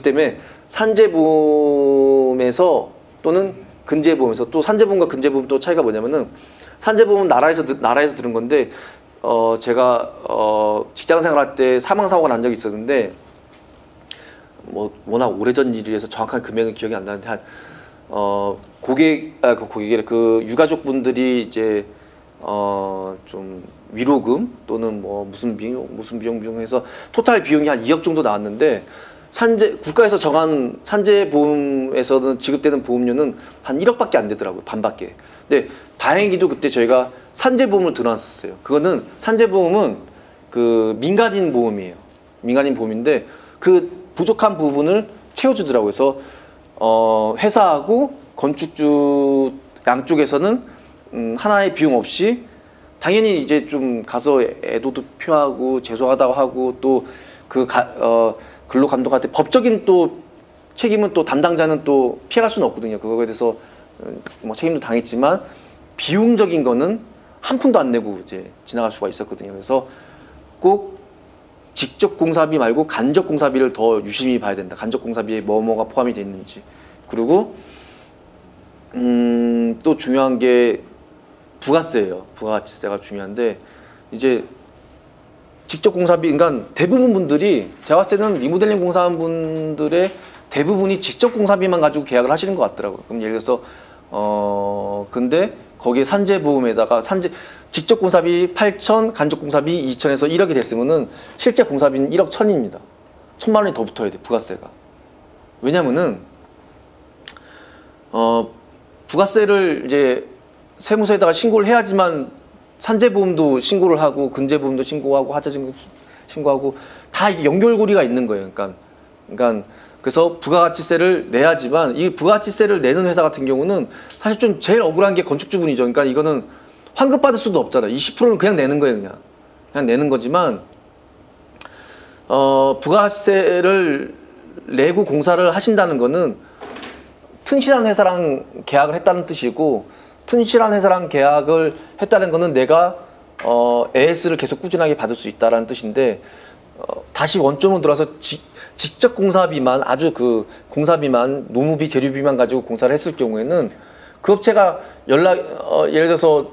그렇기 때문에 산재보험에서 또는 근제보험에서 또 산재보험과 근제보험 또 차이가 뭐냐면은 산재보험은 나라에서 들은 건데 제가 직장생활할 때 사망사고가 난 적이 있었는데 뭐 워낙 오래전 일이라서 정확한 금액은 기억이 안 나는데 한 그 유가족분들이 이제 좀 위로금 또는 뭐 무슨 비용 해서 토탈 비용이 한 2억 정도 나왔는데 국가에서 정한 산재보험에서는 지급되는 보험료는 한 1억밖에 안 되더라고요. 반밖에. 근데 다행히도 그때 저희가 산재보험을 들어놨었어요. 그거는 산재보험은 그 민간인 보험이에요. 민간인 보험인데 그 부족한 부분을 채워주더라고요. 그래서 회사하고 건축주 양쪽에서는 하나의 비용 없이 당연히 이제 좀 가서 애도도 표하고 죄송하다고 하고 또 그 근로감독한테 법적인 또 책임은 또 담당자는 또 피해갈 수는 없거든요. 그거에 대해서 뭐 책임도 당했지만 비용적인 거는 한 푼도 안 내고 이제 지나갈 수가 있었거든요. 그래서 꼭 직접 공사비 말고 간접 공사비를 더 유심히 봐야 된다. 간접 공사비에 뭐가 포함이 돼 있는지. 그리고 또 중요한 게 부가세예요. 부가가치세가 중요한데 이제 직접 공사비, 그러니까 대부분 분들이 제가 봤을 때는 리모델링 공사한 분들의 대부분이 직접 공사비만 가지고 계약을 하시는 것 같더라고요. 그럼 예를 들어서 근데 거기에 산재보험에다가 직접 공사비 8천, 간접 공사비 2천에서 1억이 됐으면은 실제 공사비는 1억 1천입니다. 1,000만 원이 더 붙어야 돼, 부가세가. 왜냐면은 부가세를 이제 세무서에다가 신고를 해야지만 산재보험도 신고를 하고 근제보험도 신고하고 하자증금 신고하고 다 이게 연결고리가 있는 거예요. 그러니까 그래서 부가가치세를 내야지만 이 부가가치세를 내는 회사 같은 경우는 사실 좀 제일 억울한 게 건축주분이죠. 그러니까 이거는 환급 받을 수도 없잖아요. 20%는 그냥 내는 거예요. 그냥 내는 거지만 부가가치세를 내고 공사를 하신다는 거는 튼실한 회사랑 계약을 했다는 뜻이고 튼실한 회사랑 계약을 했다는 거는 내가 AS를 계속 꾸준하게 받을 수 있다는 뜻인데 다시 원점으로 들어와서 직접 공사비만 아주 그 공사비만 노무비 재료비만 가지고 공사를 했을 경우에는 그 업체가 예를 들어서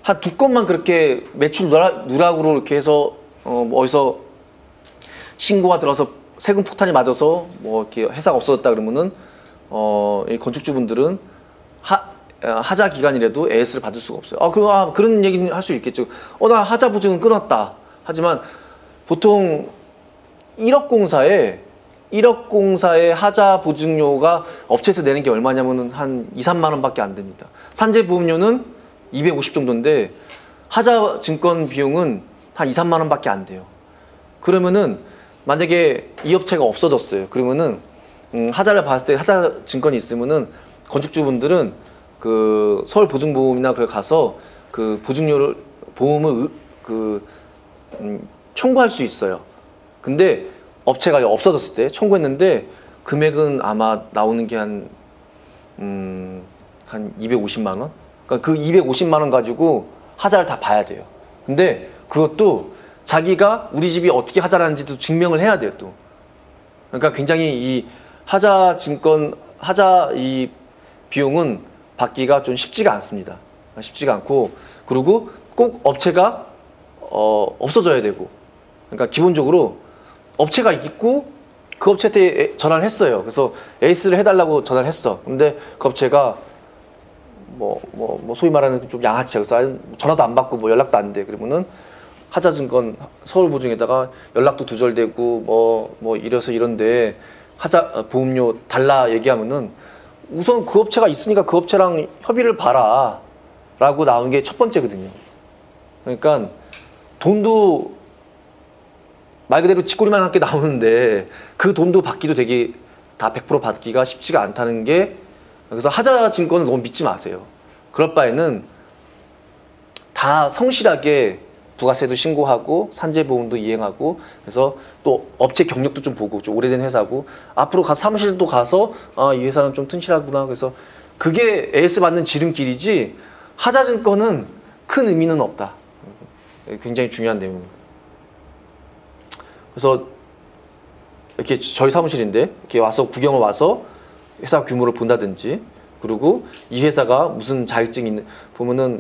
한 2건만 그렇게 매출 누락으로 이렇게 해서 어디서 신고가 들어서 세금 폭탄이 맞아서 뭐 이렇게 회사가 없어졌다 그러면은 이 건축주분들은 하자 기간이라도 AS를 받을 수가 없어요. 그런 얘기는 할 수 있겠죠. 나 하자 보증은 끊었다. 하지만 보통 1억 공사에 하자 보증료가 업체에서 내는 게 얼마냐면은 한 2, 3만 원밖에 안 됩니다. 산재보험료는 250 정도인데 하자 증권 비용은 한 2, 3만 원밖에 안 돼요. 그러면은 만약에 이 업체가 없어졌어요. 그러면은 하자를 봤을 때 하자 증권이 있으면은 건축주분들은 그 서울보증보험이나 그래 가서 그 보험을 청구할 수 있어요. 근데 업체가 없어졌을 때 청구했는데 금액은 아마 나오는 게 한 250만 원? 그러니까 그 250만 원 가지고 하자를 다 봐야 돼요. 근데 그것도 자기가 우리 집이 어떻게 하자라는지도 증명을 해야 돼요, 또. 그러니까 굉장히 이 하자 이 비용은 받기가 좀 쉽지가 않습니다. 쉽지가 않고, 그리고 꼭 업체가 없어져야 되고, 그러니까 기본적으로 업체가 있고 그 업체한테 전화를 했어요. 그래서 에이스를 해달라고 전화를 했어. 근데 그 업체가 소위 말하는 좀 양아치야. 그래서 전화도 안 받고 뭐 연락도 안 돼. 그러면은 하자증권 서울보증에다가 연락도 두절되고 이래서 이런데 하자 보험료 달라 얘기하면은 우선 그 업체가 있으니까 그 업체랑 협의를 봐라 라고 나온 게 첫 번째거든요. 그러니까 돈도 말 그대로 쥐꼬리만 한 게 나오는데 그 돈도 받기도 되게 다 100% 받기가 쉽지가 않다는 게, 그래서 하자증권을 너무 믿지 마세요. 그럴 바에는 다 성실하게 부가세도 신고하고 산재보험도 이행하고, 그래서 또 업체 경력도 좀 보고, 좀 오래된 회사고 앞으로 사무실도 가서 이 회사는 좀 튼실하구나, 그래서 그게 AS 받는 지름길이지 하자증권은 큰 의미는 없다. 굉장히 중요한 내용입니다. 그래서 이렇게 저희 사무실인데 이렇게 와서 구경을 와서 회사 규모를 본다든지, 그리고 이 회사가 무슨 자격증이 있는 보면은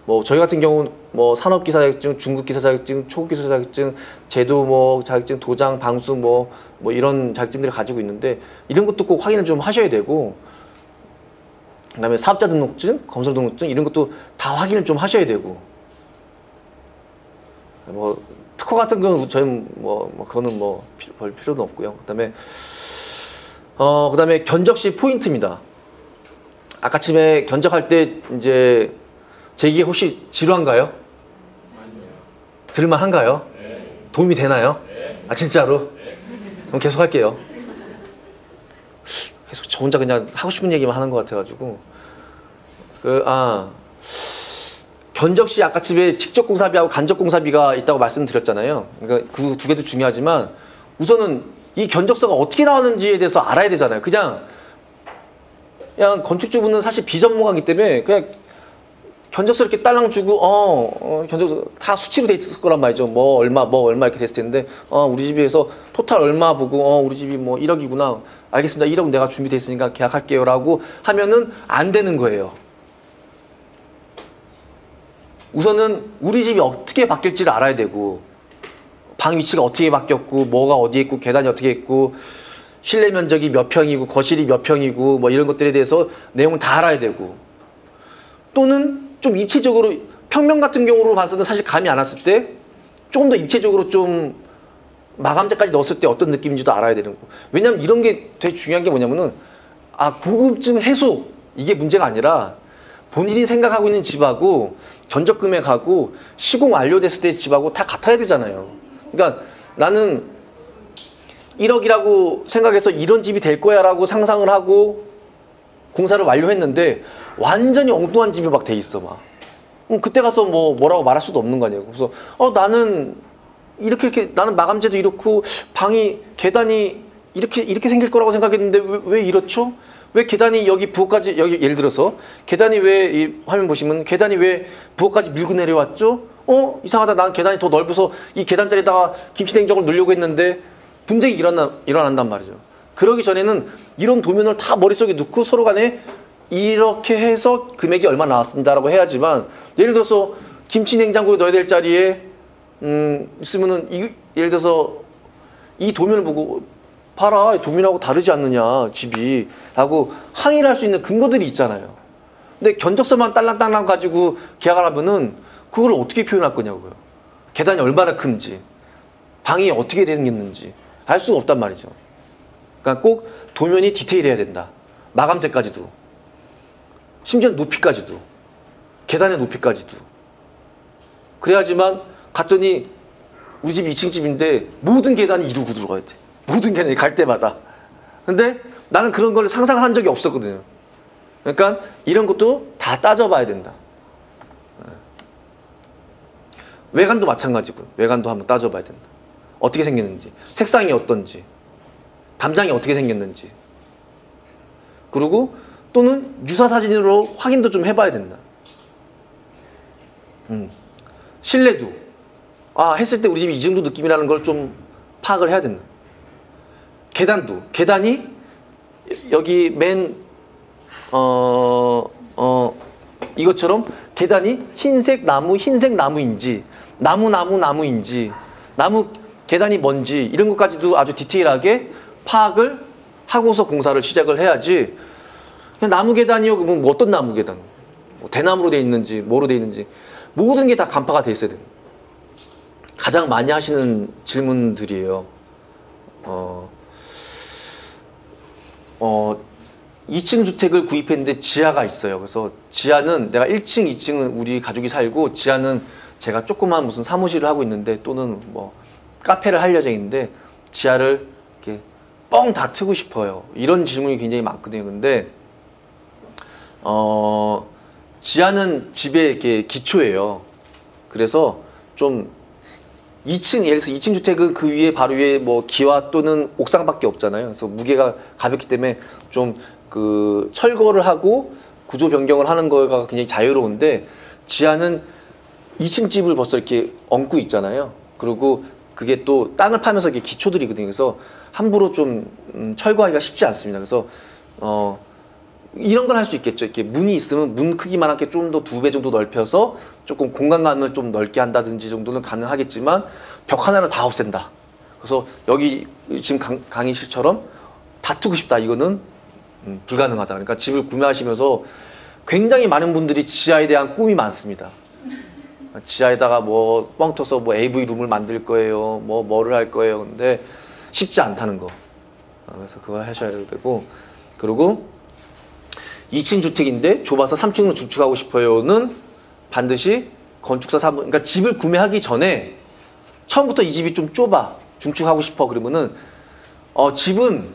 뭐 저희 같은 경우는 뭐 산업기사 자격증, 중급기사 자격증, 초급기사 자격증, 제도 뭐 자격증, 도장, 방수 뭐 이런 자격증들을 가지고 있는데 이런 것도 꼭 확인을 좀 하셔야 되고, 그다음에 사업자 등록증, 검사 등록증 이런 것도 다 확인을 좀 하셔야 되고, 뭐 특허 같은 경우는 저희는 그거는 별 필요는 없고요. 그다음에 견적 시 포인트입니다. 아까 아침에 견적할 때 이제 제 얘기 혹시 지루한가요? 들을만한가요? 도움이 되나요? 아 진짜로? 그럼 계속 할게요. 계속 저 혼자 그냥 하고 싶은 얘기만 하는 것 같아가지고. 견적 시 아까 집에 직접 공사비하고 간접 공사비가 있다고 말씀드렸잖아요. 그러니까 그 두 개도 중요하지만 우선은 이 견적서가 어떻게 나왔는지에 대해서 알아야 되잖아요. 그냥 건축주분은 사실 비전문가이기 때문에 그냥 견적서 이렇게 딸랑 주고 견적서 다 수치로 돼 있을 거란 말이죠. 뭐 얼마 이렇게 됐을 텐데 우리 집에서 토탈 얼마 보고 우리 집이 뭐 1억이구나. 알겠습니다. 1억 내가 준비돼 있으니까 계약할게요 라고 하면은 안 되는 거예요. 우선은 우리 집이 어떻게 바뀔지를 알아야 되고, 방 위치가 어떻게 바뀌었고, 뭐가 어디에 있고, 계단이 어떻게 있고, 실내 면적이 몇 평이고, 거실이 몇 평이고, 뭐 이런 것들에 대해서 내용을 다 알아야 되고, 또는 좀 입체적으로 평면 같은 경우로 봐서는 사실 감이 안 왔을 때 조금 더 입체적으로 좀 마감재까지 넣었을 때 어떤 느낌인지도 알아야 되는 거고. 왜냐면 이런 게 되게 중요한 게 뭐냐면은 궁금증 해소, 이게 문제가 아니라 본인이 생각하고 있는 집하고 견적 금액하고 시공 완료됐을 때 집하고 다 같아야 되잖아요. 그러니까 나는 1억이라고 생각해서 이런 집이 될 거야 라고 상상을 하고 공사를 완료했는데 완전히 엉뚱한 집이 막 돼 있어 막. 그때 가서 뭐라고 말할 수도 없는 거 아니에요. 그래서 나는 이렇게 나는 마감재도 이렇고 방이 계단이 이렇게 생길 거라고 생각했는데 왜 이렇죠? 왜 계단이 여기 부엌까지, 여기 예를 들어서 계단이 왜, 이 화면 보시면 계단이 왜 부엌까지 밀고 내려왔죠? 이상하다. 난 계단이 더 넓어서 이 계단자리에다가 김치냉장고를 넣으려고 했는데 분쟁이 일어난단 말이죠. 그러기 전에는 이런 도면을 다 머릿속에 넣고 서로 간에 이렇게 해서 금액이 얼마 나왔습니다라고 해야지만, 예를 들어서 김치냉장고에 넣어야 될 자리에 있으면은 예를 들어서 이 도면을 보고 봐라, 도면하고 다르지 않느냐 집이 라고 항의를 할 수 있는 근거들이 있잖아요. 근데 견적서만 딸랑딸랑 가지고 계약을 하면은 그걸 어떻게 표현할 거냐고요. 계단이 얼마나 큰지, 방이 어떻게 생겼는지 알 수가 없단 말이죠. 그러니까 꼭 도면이 디테일해야 된다. 마감재까지도, 심지어 높이까지도, 계단의 높이까지도. 그래야지만 갔더니 우리 집 2층 집인데 모든 계단이 이루고 들어가야 돼. 모든 계단이 갈 때마다. 근데 나는 그런 걸 상상을 한 적이 없었거든요. 그러니까 이런 것도 다 따져봐야 된다. 외관도 마찬가지고요. 외관도 한번 따져봐야 된다. 어떻게 생겼는지, 색상이 어떤지, 담장이 어떻게 생겼는지, 그리고 또는 유사 사진으로 확인도 좀 해봐야 된다. 실내도 했을 때 우리 집이 이 정도 느낌이라는 걸 좀 파악을 해야 된다. 계단도, 계단이 여기 이것처럼 계단이 흰색 나무인지 나무인지 나무 계단이 뭔지 이런 것까지도 아주 디테일하게 파악을 하고서 공사를 시작을 해야지, 그냥 나무 계단이요 그러면 어떤 나무 계단, 대나무로 돼 있는지 뭐로 돼 있는지 모든 게 다 간파가 돼 있어야 됩니다. 가장 많이 하시는 질문들이에요. 2층 주택을 구입했는데 지하가 있어요. 그래서 지하는 내가 1층, 2층은 우리 가족이 살고, 지하는 제가 조그만 무슨 사무실을 하고 있는데 또는 뭐 카페를 할 예정인데 지하를 이렇게 뻥 다 트고 싶어요. 이런 질문이 굉장히 많거든요. 근데 지하는 집의 이렇게 기초예요. 그래서 좀 2층, 예를 들어서 2층 주택은 그 위에 바로 위에 뭐 기와 또는 옥상밖에 없잖아요. 그래서 무게가 가볍기 때문에 좀 그 철거를 하고 구조 변경을 하는 거가 굉장히 자유로운데, 지하는 2층 집을 벌써 이렇게 얹고 있잖아요. 그리고 그게 또 땅을 파면서 이렇게 기초들이거든요. 그래서 함부로 좀 철거하기가 쉽지 않습니다. 그래서 이런 건 할 수 있겠죠. 이렇게 문이 있으면 문 크기만하게 좀 더 2배 정도 넓혀서 조금 공간감을 좀 넓게 한다든지 정도는 가능하겠지만 벽 하나를 다 없앤다. 그래서 여기 지금 강의실처럼 다투고 싶다. 이거는 불가능하다. 그러니까 집을 구매하시면서 굉장히 많은 분들이 지하에 대한 꿈이 많습니다. 지하에다가 뭐 뻥 터서 뭐 AV 룸을 만들 거예요. 뭐를 할 거예요. 근데 쉽지 않다는 거. 그래서 그거 하셔야 되고, 그리고 2층 주택인데 좁아서 3층으로 중축하고 싶어요는 반드시 건축사 사무, 그러니까 집을 구매하기 전에 처음부터 이 집이 좀 좁아 중축하고 싶어 그러면은 집은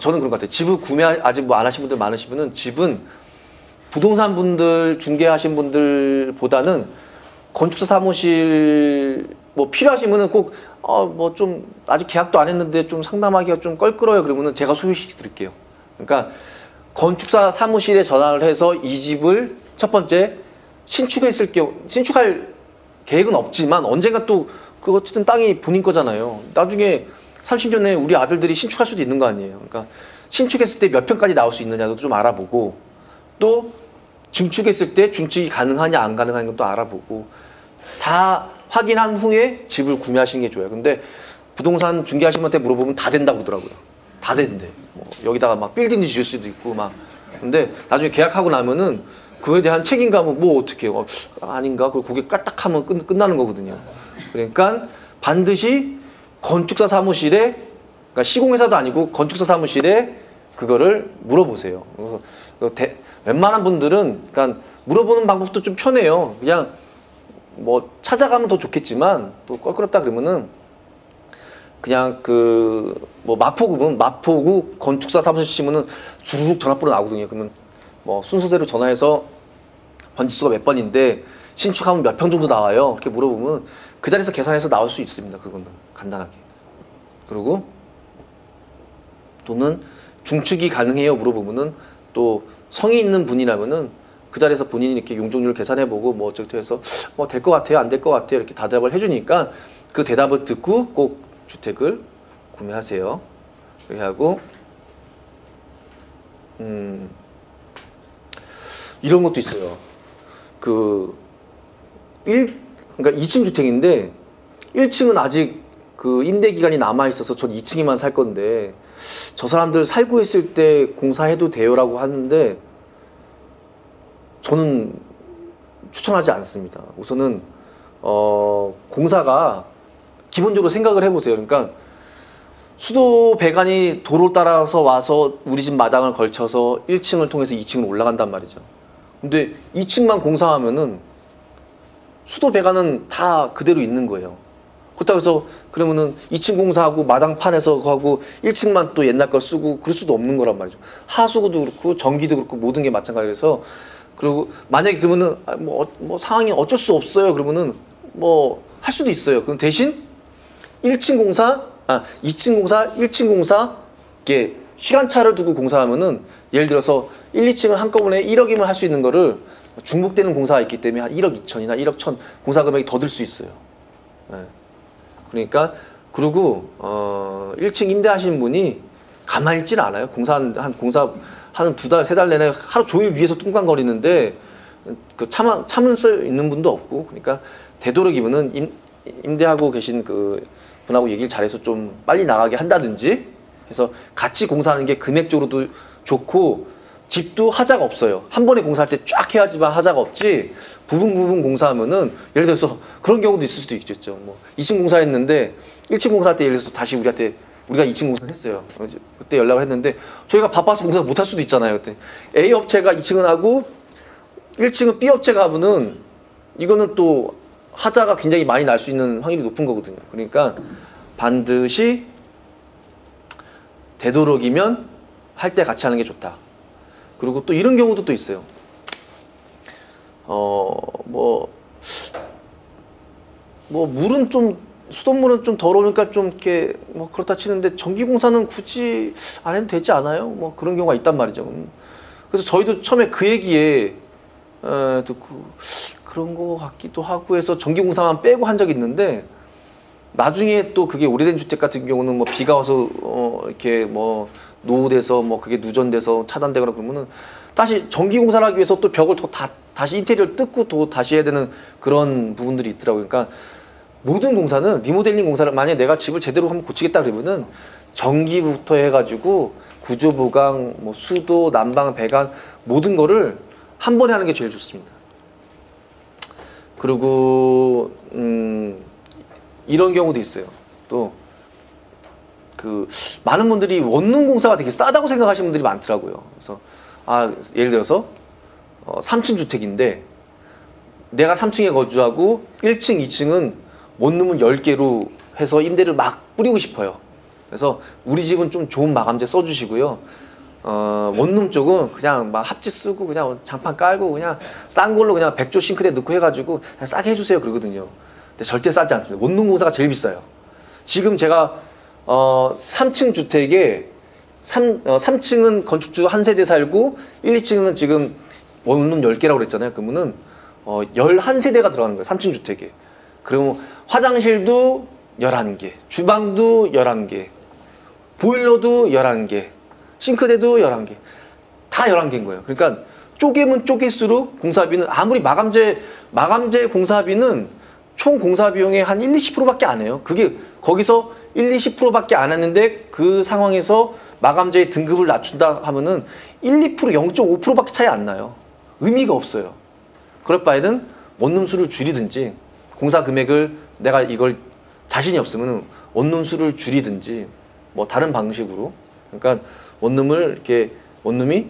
저는 그런 것 같아요. 집을 아직 뭐 안 하신 분들 많으시면은 집은 부동산 분들 중개하신 분들보다는 건축사 사무실 뭐 필요하시면은 꼭 뭐 좀 아직 계약도 안 했는데 좀 상담하기가 좀 껄끄러워요 그러면은 제가 소개시켜 드릴게요. 그러니까 건축사 사무실에 전화를 해서 이 집을 첫 번째 신축했을 경우, 신축할 계획은 없지만 언젠가 또 그 어쨌든 땅이 본인 거잖아요. 나중에 30년 후에 우리 아들들이 신축할 수도 있는 거 아니에요. 그러니까 신축했을 때 몇 평까지 나올 수 있느냐도 좀 알아보고, 또 중축했을 때 중축이 가능하냐 안 가능하냐 것도 알아보고 다 확인한 후에 집을 구매하시는 게 좋아요. 근데 부동산 중개하시는 분한테 물어보면 다 된다고 그러더라고요. 다 된대. 뭐 여기다가 막 빌딩도 지을 수도 있고 막. 근데 나중에 계약하고 나면은 그거에 대한 책임감은 뭐 어떻게 해요? 아닌가? 그 고개 까딱하면 끝나는 거거든요. 그러니까 반드시 건축사 사무실에, 그러니까 시공회사도 아니고 건축사 사무실에 그거를 물어보세요. 그래서 웬만한 분들은 그러니까 물어보는 방법도 좀 편해요. 그냥 뭐 찾아가면 더 좋겠지만 또 껄끄럽다 그러면은 그냥 뭐 마포구 건축사 사무실 치면은 쭉 전화번호 나오거든요. 그러면 뭐 순서대로 전화해서 번지수가 몇 번인데 신축하면 몇 평 정도 나와요. 이렇게 물어보면 그 자리에서 계산해서 나올 수 있습니다. 그거는 간단하게. 그리고 또는 중축이 가능해요 물어보면은 또 성의 있는 분이라면은 그 자리에서 본인이 이렇게 용적률 계산해보고 뭐 어쩌고 해서 뭐 될 것 같아요, 안 될 것 같아요 이렇게 대답을 해주니까 그 대답을 듣고 꼭 주택을 구매하세요. 그렇게 하고 이런 것도 있어요. 그러니까 2층 주택인데 1층은 아직 그 임대 기간이 남아 있어서 전 2층에만 살 건데 저 사람들 살고 있을 때 공사해도 돼요라고 하는데 저는 추천하지 않습니다. 우선은 공사가 기본적으로 생각을 해보세요. 그러니까 수도 배관이 도로 따라서 와서 우리 집 마당을 걸쳐서 1층을 통해서 2층으로 올라간단 말이죠. 근데 2층만 공사하면은 수도 배관은 다 그대로 있는 거예요. 그렇다고 해서 그러면은 2층 공사하고 마당판에서 하고 1층만 또 옛날 걸 쓰고 그럴 수도 없는 거란 말이죠. 하수구도 그렇고 전기도 그렇고 모든 게 마찬가지라서. 그리고 만약에 그러면은 뭐 상황이 어쩔 수 없어요. 그러면은 뭐 할 수도 있어요. 그럼 대신 2층 공사, 1층 공사 이게 시간차를 두고 공사하면은 예를 들어서 1, 2층을 한꺼번에 1억이면 할 수 있는 거를 중복되는 공사가 있기 때문에 한 1억 2천이나 1억 1천 공사 금액이 더 들 수 있어요. 네. 그러니까 그리고 1층 임대하시는 분이 가만히 있질 않아요. 공사하는 2달, 3달 내내 하루 종일 위에서 뚱깡거리는데 그 참을 수 있는 분도 없고, 그러니까 되도록이면은 임대하고 계신 그 분하고 얘기를 잘해서 좀 빨리 나가게 한다든지 해서 같이 공사하는 게 금액적으로도 좋고 집도 하자가 없어요. 한 번에 공사할 때 쫙 해야지만 하자가 없지 부분 공사하면은 예를 들어서 그런 경우도 있을 수도 있겠죠. 뭐 2층 공사했는데 1층 공사할 때 예를 들어서 다시 우리가 2층 공사를 했어요. 그때 연락을 했는데 저희가 바빠서 공사 못 할 수도 있잖아요. 그때 A 업체가 2층은 하고 1층은 B 업체가 하면은 이거는 또 하자가 굉장히 많이 날 수 있는 확률이 높은 거거든요. 그러니까 반드시 되도록이면 할 때 같이 하는 게 좋다. 그리고 또 이런 경우도 또 있어요. 물은 좀, 수돗물은 좀 더러우니까 좀 이렇게 뭐 그렇다 치는데 전기공사는 굳이 안 해도 되지 않아요? 뭐 그런 경우가 있단 말이죠. 그래서 저희도 처음에 그 얘기에 듣고 그런 거 같기도 하고 해서 전기공사만 빼고 한 적이 있는데 나중에 또 그게 오래된 주택 같은 경우는 뭐 비가 와서 이렇게 뭐 노후돼서 뭐 그게 누전돼서 차단되거나 그러면은 다시 전기 공사를 하기 위해서 또 벽을 다시 인테리어를 뜯고 또 다시 해야 되는 그런 부분들이 있더라고요. 그러니까 모든 공사는 리모델링 공사를 만약에 내가 집을 제대로 한번 고치겠다 그러면은 전기부터 해가지고 구조 보강, 뭐 수도, 난방, 배관 모든 거를 한 번에 하는 게 제일 좋습니다. 그리고 이런 경우도 있어요. 또 그 많은 분들이 원룸 공사가 되게 싸다고 생각하시는 분들이 많더라고요. 그래서 예를 들어서 3층 주택인데 내가 3층에 거주하고 1층, 2층은 원룸은 10개로 해서 임대를 막 뿌리고 싶어요. 그래서 우리 집은 좀 좋은 마감재 써주시고요. 원룸 쪽은 그냥 막 합지 쓰고 그냥 장판 깔고 그냥 싼 걸로 그냥 백조 싱크대 넣고 해가지고 그냥 싸게 해주세요 그러거든요. 근데 절대 싸지 않습니다. 원룸 공사가 제일 비싸요. 지금 제가 3층 주택에 3층은 건축주 한 세대 살고 1, 2층은 지금 원룸 10개라고 그랬잖아요. 그러면은 11세대가 들어가는 거예요. 3층 주택에. 그리고 화장실도 11개, 주방도 11개, 보일러도 11개, 싱크대도 11개. 다 11개인 거예요. 그러니까 쪼개면 쪼갤수록 공사비는 아무리 마감재 공사비는 총 공사 비용의 한 1, 20%밖에 안 해요. 그게 거기서 1, 20%밖에 안 했는데 그 상황에서 마감재의 등급을 낮춘다 하면은 1, 2%, 0.5%밖에 차이 안 나요. 의미가 없어요. 그럴 바에는 원룸 수를 줄이든지 공사 금액을 내가 이걸 자신이 없으면 원룸 수를 줄이든지 뭐 다른 방식으로 그러니까 원룸이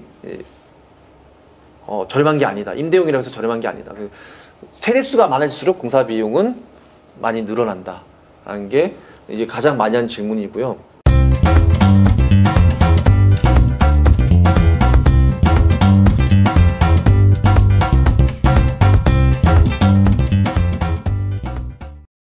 저렴한 게 아니다. 임대용이라고 해서 저렴한 게 아니다. 세대수가 많아질수록 공사 비용은 많이 늘어난다라는 게 이제 가장 많이 하는 질문이고요.